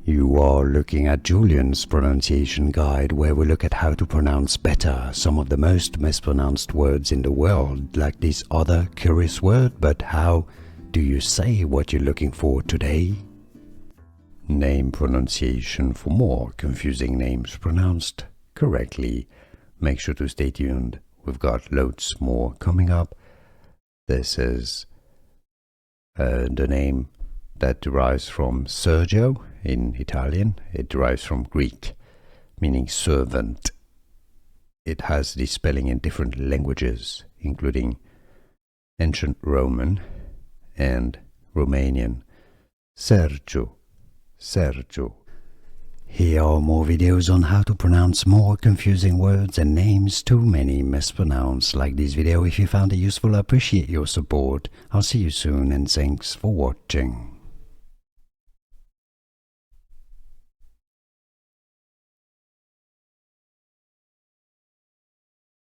You are looking at Julian's pronunciation guide, where we look at how to pronounce better some of the most mispronounced words in the world, like this other curious word. But how do you say what you're looking for today? Name pronunciation for more confusing names pronounced correctly. Make sure to stay tuned. We've got loads more coming up. This is the name that derives from Sergio in Italian. It derives from Greek, meaning servant. It has the spelling in different languages, including ancient Roman and Romanian. Sergiu, Sergiu. Here are more videos on how to pronounce more confusing words and names too many mispronounced. Like this video if you found it useful. I appreciate your support. I'll see you soon and thanks for watching.